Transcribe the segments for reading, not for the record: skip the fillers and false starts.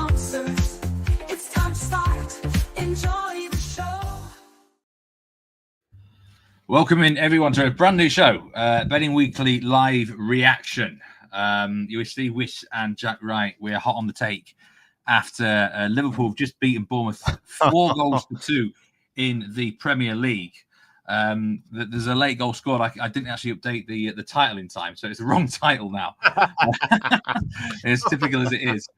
sponsors. It's time to start. Enjoy the show. Welcome in, everyone, to a brand new show, Betting Weekly live reaction. You with Steve Wyss and Jack Wright. We're hot on the take after Liverpool have just beaten Bournemouth 4 goals to 2 in the Premier League. There's a late goal scored. I didn't actually update the title in time, so it's the wrong title now. As typical as it is.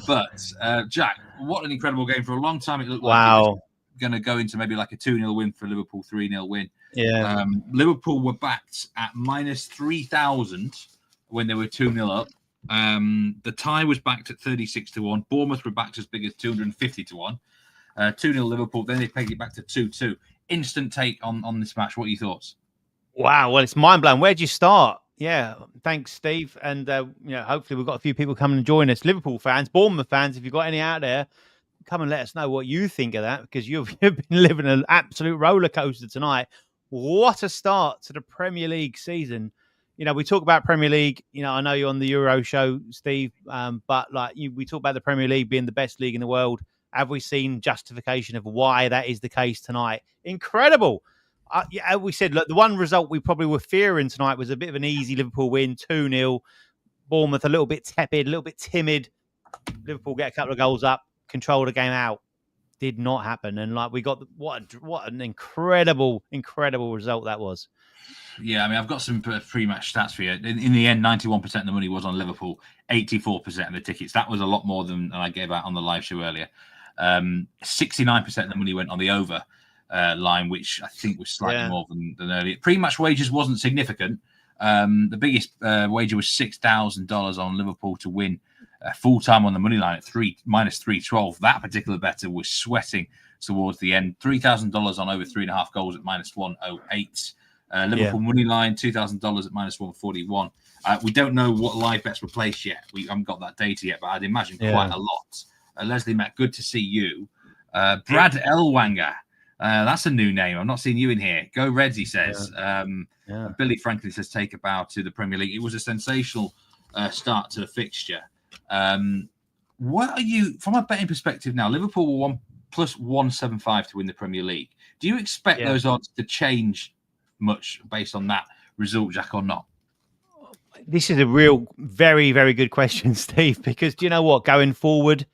But, Jack, what an incredible game. For a long time, it looked like it was going to go into maybe like a 2-0 win for Liverpool, 3-0 win. Yeah. Liverpool were backed at minus 3,000 when they were 2-0 up. The tie was backed at 36-1. Bournemouth were backed as big as 250-1. 2-0 Liverpool. Then they pegged it back to 2-2. Instant take on this match. What are your thoughts? Wow. Well, it's mind blowing. Where'd you start? Yeah. Thanks, Steve. And hopefully we've got a few people coming and join us. Liverpool fans, Bournemouth fans, if you've got any out there, come and let us know what you think of that, because you've been living an absolute roller coaster tonight. What a start to the Premier League season. We talk about Premier League. I know you're on the Euro show, Steve, but we talk about the Premier League being the best league in the world. Have we seen justification of why that is the case tonight? Incredible. We said, look, the one result we probably were fearing tonight was a bit of an easy Liverpool win, 2-0. Bournemouth a little bit tepid, a little bit timid. Liverpool get a couple of goals up, control the game out. Did not happen. And we got what an incredible result that was. Yeah, I mean, I've got some pre-match stats for you. In the end, 91% of the money was on Liverpool, 84% of the tickets. That was a lot more than I gave out on the live show earlier. 69% of the money went on the over line, which I think was slightly more than earlier. Pre-match wages wasn't significant. The biggest wager was $6,000 on Liverpool to win full-time on the money line at minus 312. That particular better was sweating towards the end. $3,000 on over 3.5 goals at minus 108. Liverpool money line, $2,000 at minus 141. We don't know what live bets were placed yet. We haven't got that data yet, but I'd imagine quite a lot. Leslie Mack, good to see you. Brad Elwanger, that's a new name. I'm not seeing you in here. Go Reds, he says. Billy Franklin says take a bow to the Premier League. It was a sensational start to the fixture. What are you, from a betting perspective now, Liverpool were plus 175 to win the Premier League. Do you expect those odds to change much based on that result, Jack, or not? This is a real, very, very good question, Steve, because do you know what? Going forward,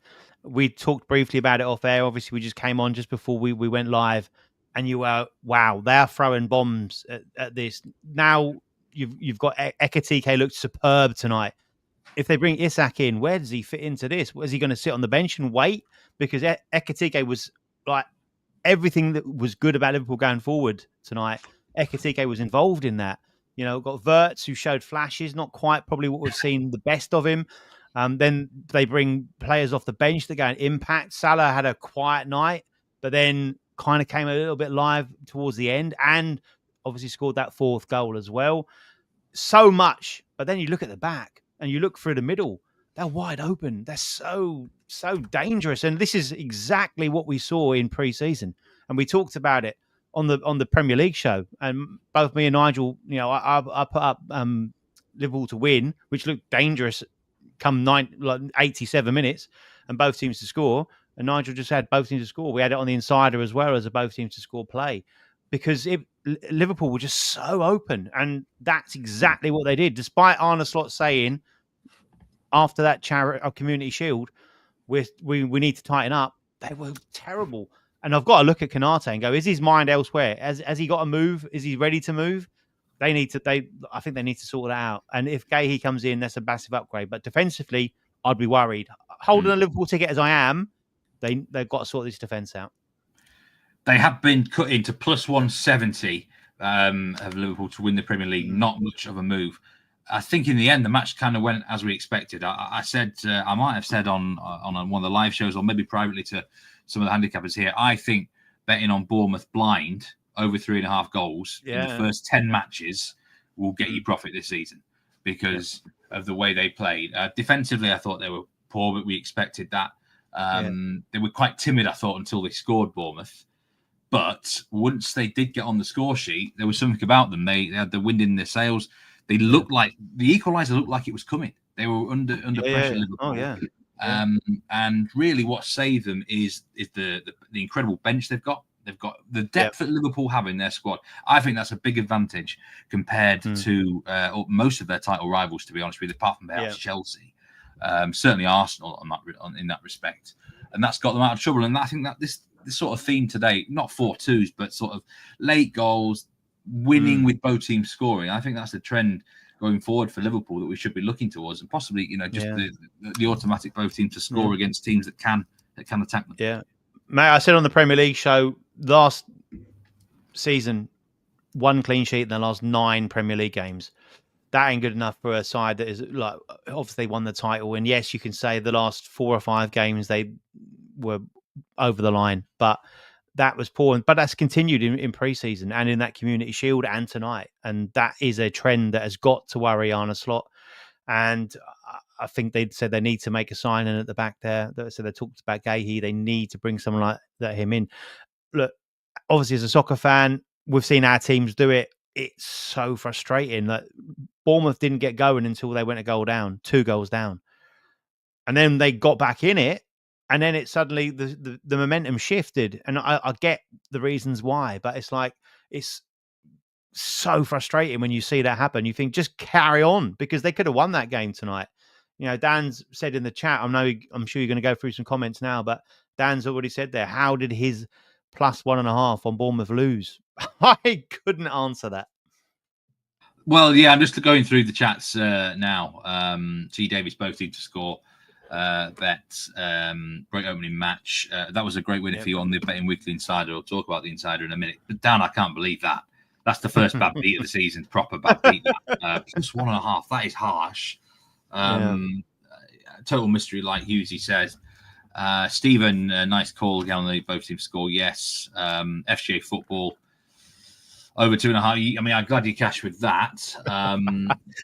we talked briefly about it off air. Obviously, we just came on just before we went live, and you were, wow, they're throwing bombs at this. Now you've got Ekitike looked superb tonight. If they bring Isak in, where does he fit into this? Is he going to sit on the bench and wait? Because Ekitike was like everything that was good about Liverpool going forward tonight. Ekitike was involved in that. Got Wirtz, who showed flashes, not quite probably what we've seen the best of him. Then they bring players off the bench that go and impact. Salah had a quiet night, but then kind of came a little bit live towards the end and obviously scored that 4th goal as well. So much. But then you look at the back and you look through the middle. They're wide open. They're so dangerous. And this is exactly what we saw in pre-season. And we talked about it on the Premier League show. And both me and Nigel, I put up Liverpool to win, which looked dangerous come 87 minutes, and both teams to score. And Nigel just had both teams to score. We had it on the insider as well as both teams to score play, because Liverpool were just so open. And that's exactly what they did. Despite Arne Slot saying after that Community Shield, we need to tighten up, they were terrible. And I've got to look at Konate and go, is his mind elsewhere? Has he got to move? Is he ready to move? I think they need to sort that out. And if Gahey comes in, that's a massive upgrade. But defensively, I'd be worried. Holding a Liverpool ticket as I am, they've got to sort this defence out. They have been cut into plus 170 of Liverpool to win the Premier League. Not much of a move. I think in the end, the match kind of went as we expected. I said, I might have said on one of the live shows, or maybe privately to some of the handicappers here, I think betting on Bournemouth blind over 3.5 goals in the first 10 matches will get you profit this season because of the way they played. Defensively, I thought they were poor, but we expected that. They were quite timid, I thought, until they scored Bournemouth. But once they did get on the score sheet, there was something about them. They had the wind in their sails. They looked like the equaliser looked like it was coming. They were under pressure. Liverpool. And really, what saved them is the incredible bench they've got. They've got the depth that Liverpool have in their squad. I think that's a big advantage compared to most of their title rivals, to be honest with you, apart from perhaps Chelsea. Certainly Arsenal in that respect. And that's got them out of trouble. And I think that this sort of theme today, not 4-2s, but sort of late goals, winning with both teams scoring. I think that's the trend going forward for Liverpool that we should be looking towards, and possibly, just the automatic both teams to score against teams that can attack them. Yeah, mate, I said on the Premier League show last season, 1 clean sheet in the last 9 Premier League games. That ain't good enough for a side that is like obviously won the title. And yes, you can say the last 4 or 5 games they were over the line, but that was poor. But that's continued in pre-season and in that Community Shield and tonight. And that is a trend that has got to worry Arne Slot. And I think they said they need to make a signing at the back there. So they talked about Gahey. They need to bring someone like that him in. Look, obviously as a soccer fan, we've seen our teams do it. It's so frustrating that Bournemouth didn't get going until they went 2 goals down. And then they got back in it. And then it suddenly, the momentum shifted. And I get the reasons why, but it's like, it's so frustrating when you see that happen. You think, just carry on, because they could have won that game tonight. Dan's said in the chat, I'm sure you're going to go through some comments now, but Dan's already said there, how did his +1.5 on Bournemouth lose? I couldn't answer that. Well, yeah, I'm just going through the chats now. G. Davis both teams to score. Bet great opening match. That was a great win for you on the Betting Weekly Insider. I'll talk about the Insider in a minute. But Dan, I can't believe that. That's the first bad beat of the season, proper bad beat. +1.5. That is harsh. Total mystery, like Hughesy says. Stephen, nice call again on the both teams score. Yes. FGA football. Over 2.5. I mean, I'm glad you cashed with that.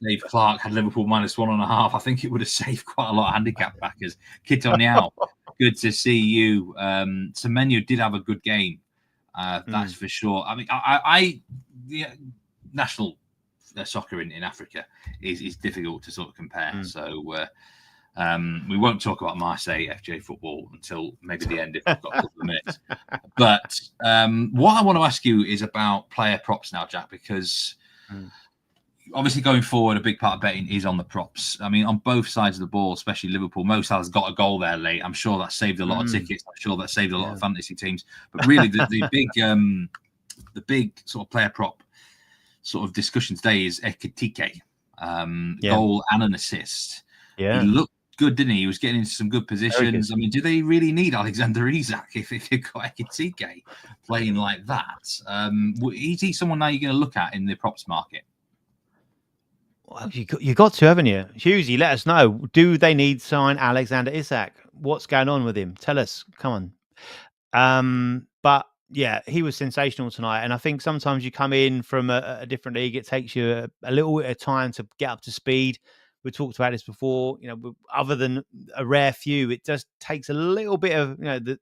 Dave Clark had Liverpool -1.5. I think it would have saved quite a lot of handicap backers. Kitoniao, good to see you. Semenyo did have a good game. That's for sure. I mean, the national soccer in Africa is difficult to sort of compare. So we won't talk about Marseille FJ football until maybe the end if we've got a couple of minutes. But what I want to ask you is about player props now, Jack, because obviously going forward, a big part of betting is on the props. I mean, on both sides of the ball, especially Liverpool, Mo Salah's got a goal there late. I'm sure that saved a lot of tickets. I'm sure that saved a lot of fantasy teams. But really, the big sort of player prop sort of discussion today is Ekitike, goal and an assist. Yeah, he looked good, didn't he? He was getting into some good positions. I mean, do they really need Alexander Isak if you've got Ekitike playing like that? Is he someone now you're going to look at in the props market? Well, you got to, haven't you? Hughesy, let us know. Do they need to sign Alexander Isak? What's going on with him? Tell us. Come on. But yeah, he was sensational tonight. And I think sometimes you come in from a different league, it takes you a little bit of time to get up to speed. We talked about this before, other than a rare few, it just takes a little bit of,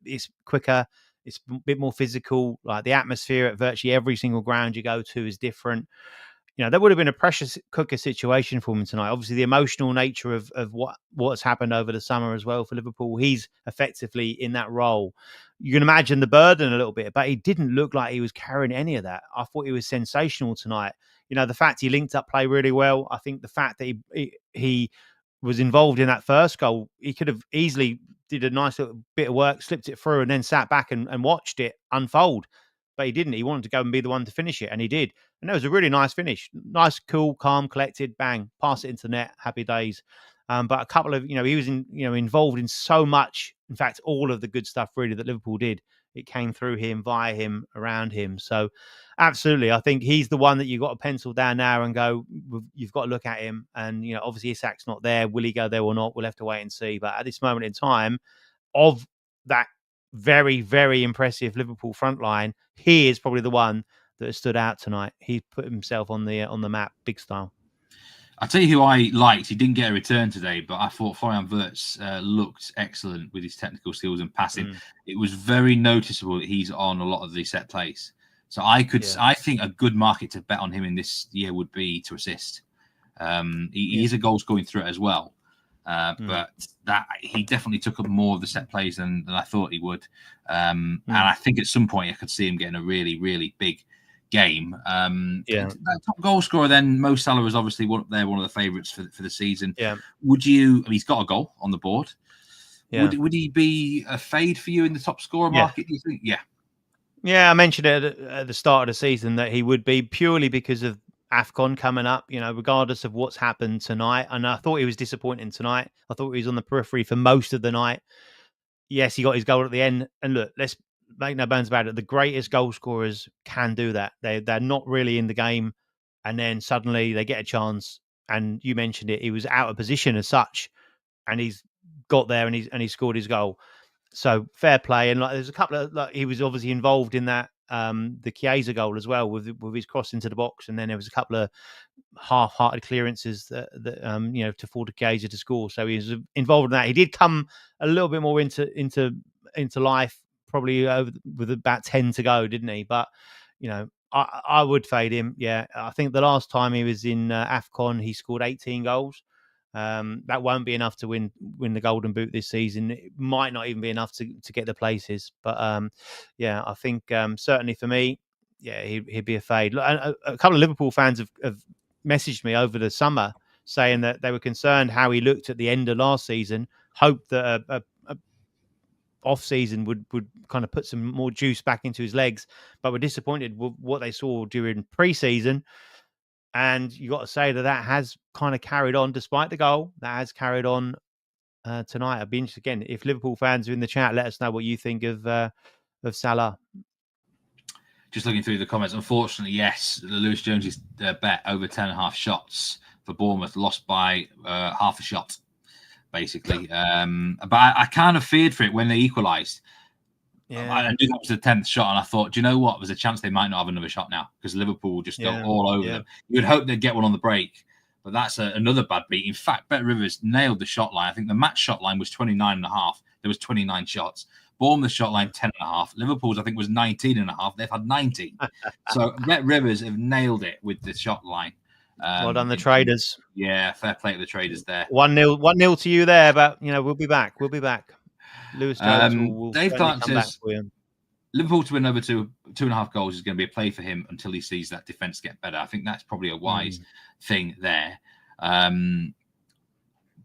it's quicker, it's a bit more physical. Like the atmosphere at virtually every single ground you go to is different. That would have been a pressure cooker situation for him tonight. Obviously, the emotional nature of what's happened over the summer as well for Liverpool. He's effectively in that role. You can imagine the burden a little bit, but he didn't look like he was carrying any of that. I thought he was sensational tonight. The fact he linked up play really well. I think the fact that he was involved in that first goal, he could have easily did a nice little bit of work, slipped it through, and then sat back and watched it unfold. But he didn't. He wanted to go and be the one to finish it, and he did. And that was a really nice finish. Nice, cool, calm, collected, bang, pass it into the net, happy days. But a couple of, he was involved in so much. In fact, all of the good stuff really that Liverpool did, it came through him, via him, around him. So absolutely, I think he's the one that you've got to pencil down now and go, you've got to look at him. And, obviously Isak's not there. Will he go there or not? We'll have to wait and see. But at this moment in time, of that very, very impressive Liverpool front line, he is probably the one that has stood out tonight. He put himself on the map, big style. I'll tell you who I liked. He didn't get a return today, but I thought Florian Wirtz looked excellent with his technical skills and passing. It was very noticeable that he's on a lot of the set plays. So I think a good market to bet on him in this year would be to assist. He is a goal scoring threat as well. But that he definitely took up more of the set plays than I thought he would. And I think at some point I could see him getting a really, really big game. That top goal scorer, then Mo Salah is obviously one of the favourites for the season. Would you? He's got a goal on the board. Would he be a fade for you in the top scorer market? Do you think? Yeah, I mentioned it at the start of the season that he would be, purely because of AFCON coming up, regardless of what's happened tonight. And I thought he was disappointing tonight. I thought he was on the periphery for most of the night. Yes, he got his goal at the end. And look, let's make no bones about it. The greatest goal scorers can do that. They're not really in the game, and then suddenly they get a chance. And you mentioned it; he was out of position as such, and he's got there and he scored his goal. So fair play. And there's a couple of he was obviously involved in that the Chiesa goal as well with his cross into the box, and then there was a couple of half-hearted clearances that to fall to Chiesa to score. So he was involved in that. He did come a little bit more into life probably with about 10 to go, didn't he? But I would fade him. Yeah, I think the last time he was in AFCON, he scored 18 goals. That won't be enough to win the Golden Boot this season. It might not even be enough to get the places. But I think certainly for me, he'd be a fade. A couple of Liverpool fans have messaged me over the summer saying that they were concerned how he looked at the end of last season, hoped that a off season would kind of put some more juice back into his legs, but were disappointed with what they saw during pre-season. And you got to say that has kind of carried on, despite the goal. That has carried on tonight. I'd be interested again if Liverpool fans are in the chat. Let us know what you think of Salah. Just looking through the comments, unfortunately, yes, the Lewis Jones's bet over 10.5 shots for Bournemouth lost by half a shot, basically. But I kind of feared for it when they equalised. Yeah. I knew that was the 10th shot, and I thought, do you know what? There's a chance they might not have another shot now because Liverpool will just go all over them. You'd hope they'd get one on the break, but that's another bad beat. In fact, Bet Rivers nailed the shot line. I think the match shot line was 29.5. There was 29 shots. Bournemouth shot line 10.5. Liverpool's, I think, was 19.5. They've had 19. So Bet Rivers have nailed it with the shot line. Well done, the traders. Yeah, fair play to the traders there. 1-0 to you there, but we'll be back. Lewis Jones will Dave Clark says Liverpool to win over 2.5 goals is going to be a play for him until he sees that defense get better. I think that's probably a wise thing there. From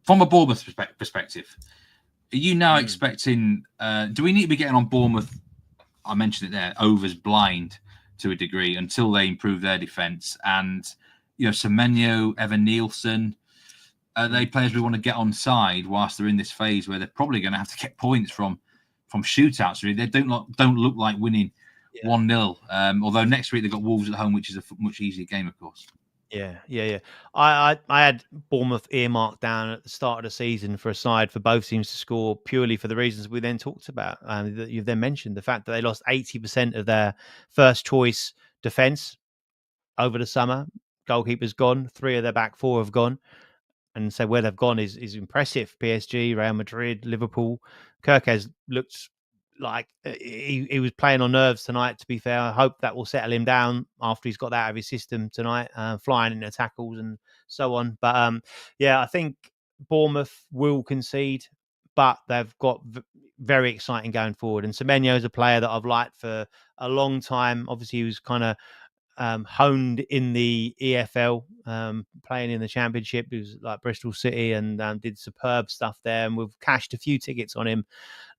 a Bournemouth perspective, are you now expecting? Do we need to be getting on Bournemouth? I mentioned it there. Overs blind to a degree until they improve their defense, and Semenyo, Evan Nielsen. Are they players we want to get on side whilst they're in this phase where they're probably going to have to get points from shootouts? Really, they don't look like winning 1-0. Although next week they've got Wolves at home, which is a much easier game, of course. Yeah. I had Bournemouth earmarked down at the start of the season for a side for both teams to score purely for the reasons we then talked about. That you've then mentioned the fact that they lost 80% of their first choice defence over the summer. Goalkeeper's gone. 3 of their back 4 have gone. And so where they've gone is impressive. PSG, Real Madrid, Liverpool. Kirkes looked like he was playing on nerves tonight, to be fair. I hope that will settle him down after he's got that out of his system tonight, flying into tackles and so on. But I think Bournemouth will concede, but they've got very exciting going forward. And Semenyo is a player that I've liked for a long time. Obviously, he was kind of honed in the EFL, playing in the Championship. He was like Bristol City and did superb stuff there. And we've cashed a few tickets on him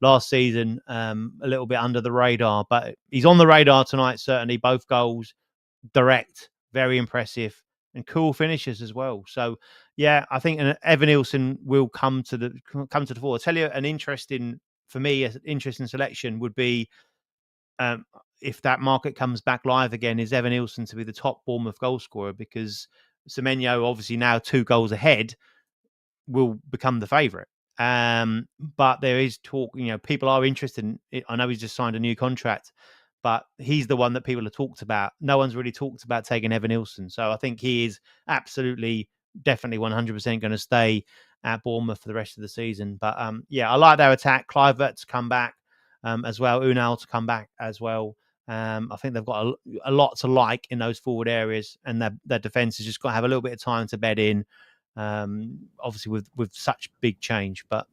last season, a little bit under the radar. But he's on the radar tonight, certainly. Both goals, direct, very impressive, and cool finishes as well. So, I think Evan Nielsen will come to the fore. I'll tell you an interesting selection would be if that market comes back live again, is Evan Nielsen to be the top Bournemouth goal scorer, because Semenyo, obviously now 2 goals ahead, will become the favourite. But there is talk, people are interested in it. I know he's just signed a new contract, but he's the one that people have talked about. No one's really talked about taking Evan Nielsen. So I think he is absolutely, definitely 100% going to stay at Bournemouth for the rest of the season. But I like their attack. Kluivert to come back as well. Unal to come back as well. I think they've got a lot to like in those forward areas, and their defence has just got to have a little bit of time to bed in. obviously with such big change. But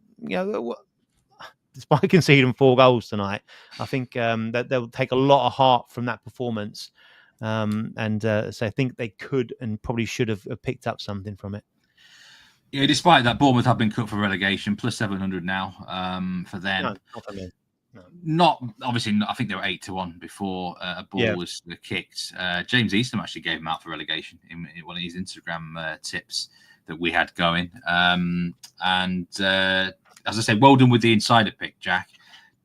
despite conceding 4 goals tonight, I think that they'll take a lot of heart from that performance. So I think they could and probably should have picked up something from it. Yeah, despite that, Bournemouth have been cut for relegation, plus 700 now for them. No, not for me. No. Not obviously. I think they were 8-1 before a ball was kicked. James Eastham actually gave them out for relegation in one of his Instagram tips that we had going. As I said, well done with the insider pick, Jack.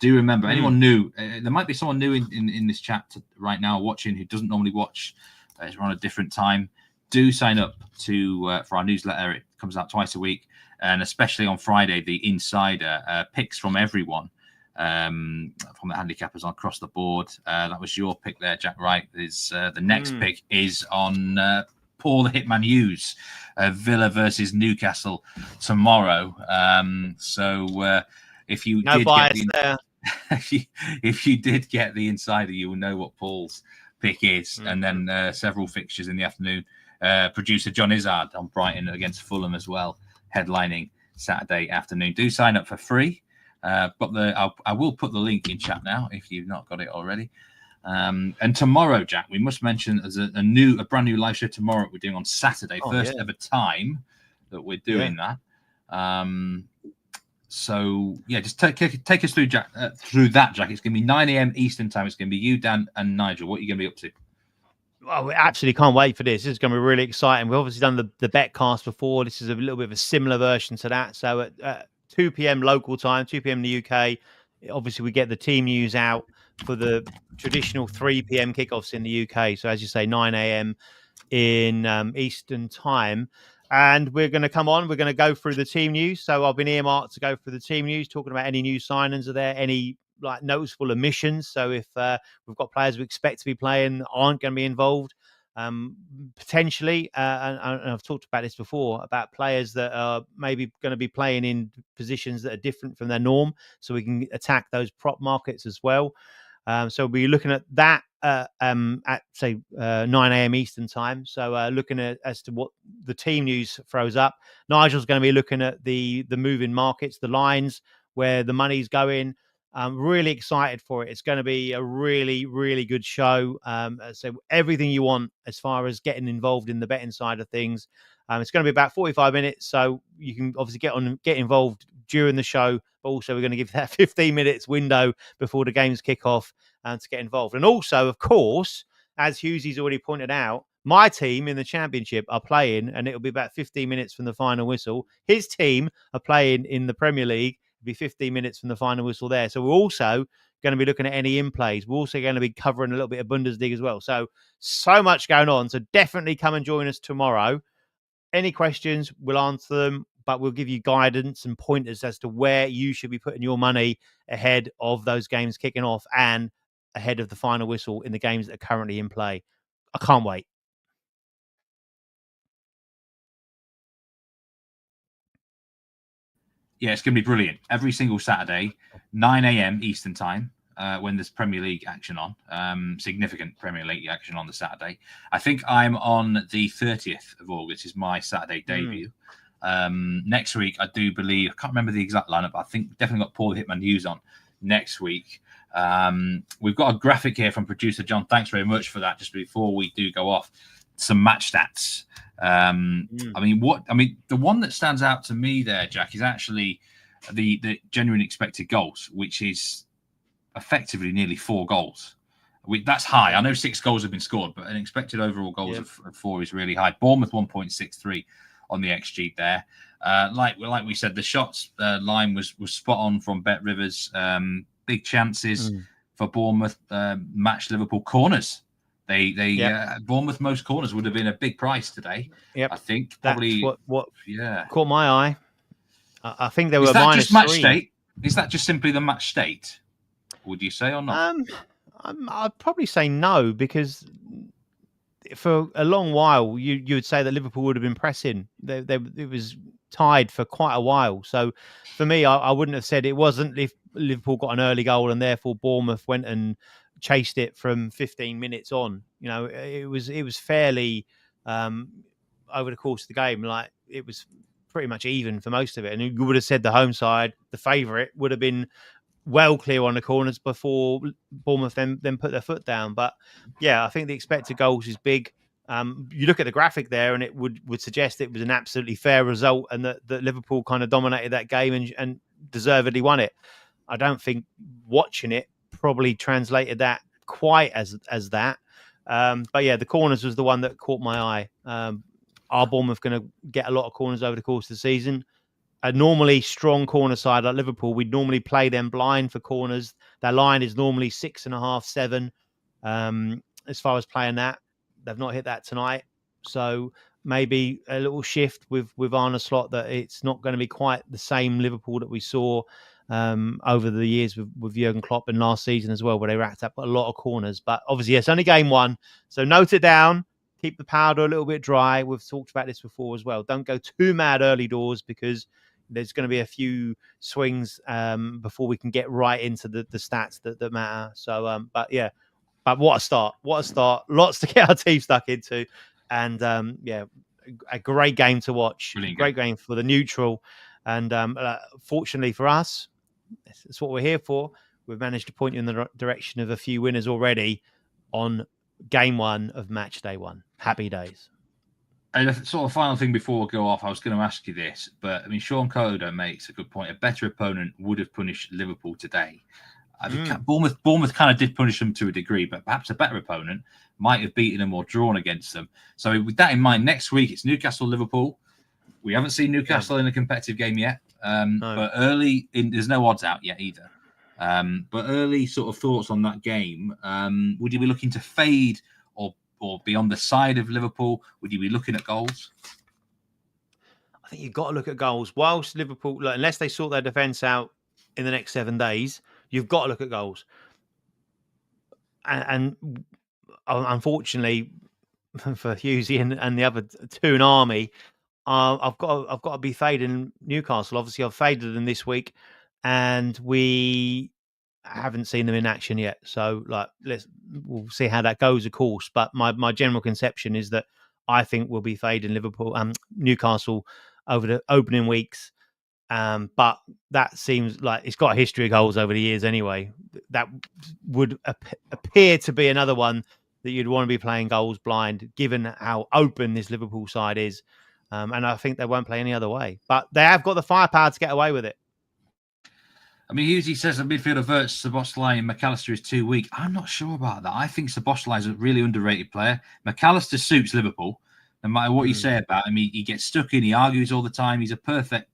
Do remember anyone new? There might be someone new in this chat right now watching who doesn't normally watch. We're on a different time. Do sign up for our newsletter. It comes out twice a week, and especially on Friday, the insider picks from everyone, from the handicappers across the board. That was your pick there, Jack Wright. The next pick is on Paul the Hitman Hughes, Villa versus Newcastle tomorrow. If you no did bias there. if you did get the insider, you will know what Paul's pick is, and then several fixtures in the afternoon. Producer John Izzard on Brighton against Fulham as well, headlining Saturday afternoon. Do sign up for free. I will put the link in chat now if you've not got it already. And tomorrow, Jack, we must mention there's a brand new live show tomorrow we're doing on Saturday, first ever time that we're doing that. Just take us through, Jack. Through that, Jack. It's going to be 9 a.m. Eastern time. It's going to be you, Dan, and Nigel. What are you going to be up to? Well, we absolutely can't wait for this. This is going to be really exciting. We've obviously done the betcast before. This is a little bit of a similar version to that. So at 2 p.m. local time, 2 p.m. in the UK, obviously we get the team news out for the traditional 3 p.m. kickoffs in the UK. So as you say, 9 a.m. in Eastern time. And we're going to come on. We're going to go through the team news. So I've been earmarked to go through the team news, talking about any new signings. Are there any noticeable omissions? So if we've got players we expect to be playing that aren't going to be involved, potentially, and I've talked about this before, about players that are maybe going to be playing in positions that are different from their norm, so we can attack those prop markets as well. So we'll be looking at that at say 9 a.m. Eastern time. So looking at as to what the team news throws up. Nigel's going to be looking at the moving markets, the lines, where the money's going. I'm really excited for it. It's going to be a really, really good show. So everything you want as far as getting involved in the betting side of things. It's going to be about 45 minutes, so you can obviously get involved during the show, but also we're going to give that 15 minutes window before the games kick off to get involved. And also, of course, as Hughesy's already pointed out, my team in the championship are playing, and it'll be about 15 minutes from the final whistle. His team are playing in the Premier League. It'll be 15 minutes from the final whistle there. So we're also going to be looking at any in-plays. We're also going to be covering a little bit of Bundesliga as well. So much going on. So definitely come and join us tomorrow. Any questions, we'll answer them, but we'll give you guidance and pointers as to where you should be putting your money ahead of those games kicking off and ahead of the final whistle in the games that are currently in play. I can't wait. Yeah, it's going to be brilliant. Every single Saturday, 9 a.m. Eastern time, when there's Premier League action on, significant Premier League action on the Saturday. I think I'm on the 30th of August is my Saturday debut. Next week, I do believe, I can't remember the exact lineup, but I think definitely got Paul Hitman Hughes on next week. We've got a graphic here from producer John. Thanks very much for that. Just before we do go off, some match stats. The one that stands out to me there, Jack, is actually the genuine expected goals, which is effectively nearly 4 goals. That's high. I know 6 goals have been scored, but an expected overall goals of 4 is really high. Bournemouth 1.63 on the XG there. Like we said, the shots line was spot on from Bet Rivers. Big chances for Bournemouth. Match Liverpool corners. Bournemouth most corners would have been a big price today. I think probably that's what caught my eye. I think they were minus just match 3. State? Is that just simply the match state? Would you say or not? I'd probably say no, because for a long while you would say that Liverpool would have been pressing. It was tied for quite a while. So for me, I wouldn't have said it wasn't if Liverpool got an early goal and therefore Bournemouth went and chased it from 15 minutes on. You know, it was fairly over the course of the game. Like it was pretty much even for most of it. And you would have said the home side, the favourite, would have been well clear on the corners before Bournemouth then put their foot down. But yeah, I think the expected goals is big. You look at the graphic there, and it would suggest it was an absolutely fair result, and that Liverpool kind of dominated that game and deservedly won it. I don't think watching it probably translated that quite as that. But yeah, the corners was the one that caught my eye. Are Bournemouth going to get a lot of corners over the course of the season? A normally strong corner side like Liverpool, we'd normally play them blind for corners. Their line is normally 6.5, 7. As far as playing that, they've not hit that tonight. So maybe a little shift with Arne Slot, that it's not going to be quite the same Liverpool that we saw over the years with Jurgen Klopp and last season as well, where they racked up a lot of corners. But obviously, it's only game one, so note it down. Keep the powder a little bit dry. We've talked about this before as well. Don't go too mad early doors, because there's going to be a few swings before we can get right into the stats that matter. So, but yeah, but what a start. What a start. Lots to get our teeth stuck into. And yeah, a great game to watch. Brilliant Great game for the neutral. And fortunately for us, that's what we're here for. We've managed to point you in the direction of a few winners already on game one of match day one. Happy days. And a sort of final thing before we go off, I was going to ask you this, but I mean, Sean Coder makes a good point. A better opponent would have punished Liverpool today. I think Bournemouth kind of did punish them to a degree, but perhaps a better opponent might have beaten them or drawn against them. So with that in mind, next week it's Newcastle-Liverpool. We haven't seen Newcastle in a competitive game yet, but early there's no odds out yet either. But early sort of thoughts on that game. Would you be looking to fade or be on the side of Liverpool? Would you be looking at goals? I think you've got to look at goals. Whilst Liverpool, unless they sort their defence out in the next 7 days, you've got to look at goals. And unfortunately for Hughesy and the other two in Army, I've got to be fading Newcastle. Obviously, I've faded them this week, and we haven't seen them in action yet. So, we'll see how that goes, of course. But my general conception is that I think we'll be fading Newcastle over the opening weeks. But that seems like it's got a history of goals over the years anyway. That would appear to be another one that you'd want to be playing goals blind, given how open this Liverpool side is. And I think they won't play any other way. But they have got the firepower to get away with it. I mean, Hughesy says the midfield averts Szoboszlai and McAllister is too weak. I'm not sure about that. I think Szoboszlai is a really underrated player. McAllister suits Liverpool. No matter what you say about him, he gets stuck in, he argues all the time. He's a perfect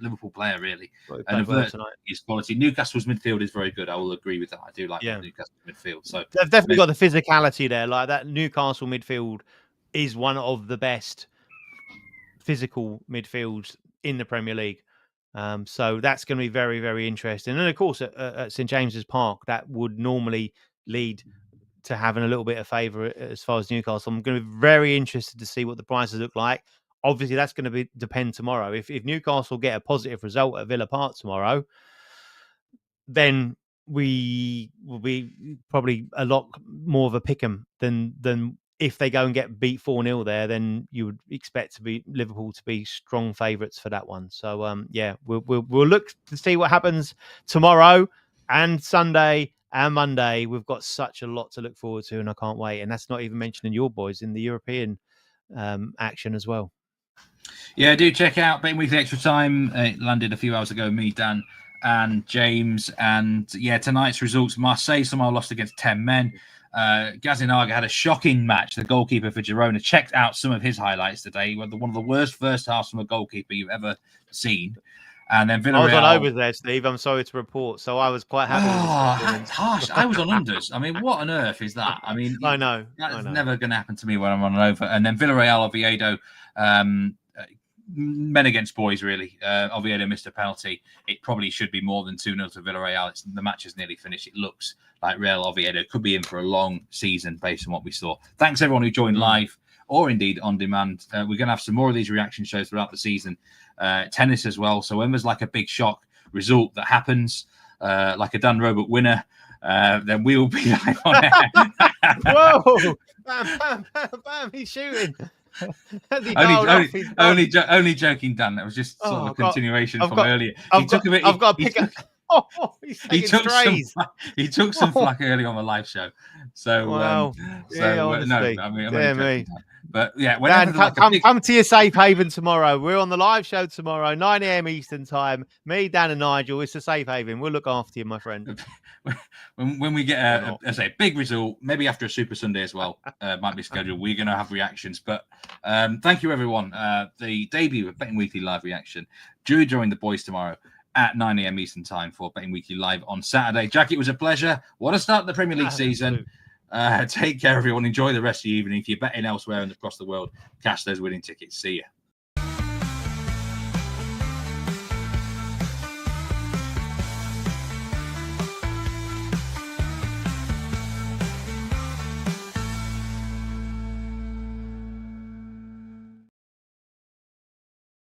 Liverpool player, really. And avert his quality. Newcastle's midfield is very good. I will agree with that. I do like Newcastle midfield. So they've definitely got the physicality there. Like that Newcastle midfield is one of the best physical midfields in the Premier League. So that's going to be very, very interesting. And of course, at St James's Park, that would normally lead to having a little bit of favour as far as Newcastle. I'm going to be very interested to see what the prices look like. Obviously, that's going to depend tomorrow. If Newcastle get a positive result at Villa Park tomorrow, then we will be probably a lot more of a pick'em than if they go and get beat 4-0 there. Then you would expect Liverpool to be strong favourites for that one. So we'll look to see what happens tomorrow and Sunday and Monday. We've got such a lot to look forward to, and I can't wait. And that's not even mentioning your boys in the European action as well. Yeah, do check out Betting Weekly Extra Time. It landed a few hours ago. Me, Dan, and James. And yeah, tonight's results: Marseille somehow lost against 10 men. Gazinaga had a shocking match. The goalkeeper for Girona. Checked out some of his highlights today. He had one of the worst first halves from a goalkeeper you've ever seen. And then Villarreal. I was on overs there, Steve. I'm sorry to report. So I was quite happy with this performance. Harsh. I was on unders. I mean, what on earth is that? I mean, I know. That's never going to happen to me when I'm on an over. And then Villarreal, Oviedo, men against boys, really. Oviedo missed a penalty. It probably should be more than 2-0 to Villarreal. The match is nearly finished. It looks like Real Oviedo could be in for a long season based on what we saw. Thanks, everyone who joined live or indeed on demand. We're going to have some more of these reaction shows throughout the season. Tennis as well. So when there's like a big shock result that happens, like a Dan Robert winner, then we will be live on air. Whoa! Bam, bam, bam, bam. He's shooting. Has he dialed off his phone? only joking, Dan. That was just sort of a continuation from earlier. I've got to pick up. He's taking strays. He took some flack early on the live show. So, wow. no, I mean, I'm only joking, Dan. But yeah, Dan, come to your safe haven tomorrow. We're on the live show tomorrow, 9 a.m. Eastern time. Me, Dan, and Nigel. It's a safe haven. We'll look after you, my friend. When we get a big result, maybe after a Super Sunday as well, might be scheduled. We're going to have reactions. But thank you, everyone. The debut of Betting Weekly live reaction. Do join the boys tomorrow at 9 a.m. Eastern time for Betting Weekly live on Saturday. Jack, it was a pleasure. What a start to the Premier League season. Take care, everyone. Enjoy the rest of the evening. If you're betting elsewhere and across the world, cash those winning tickets. See you.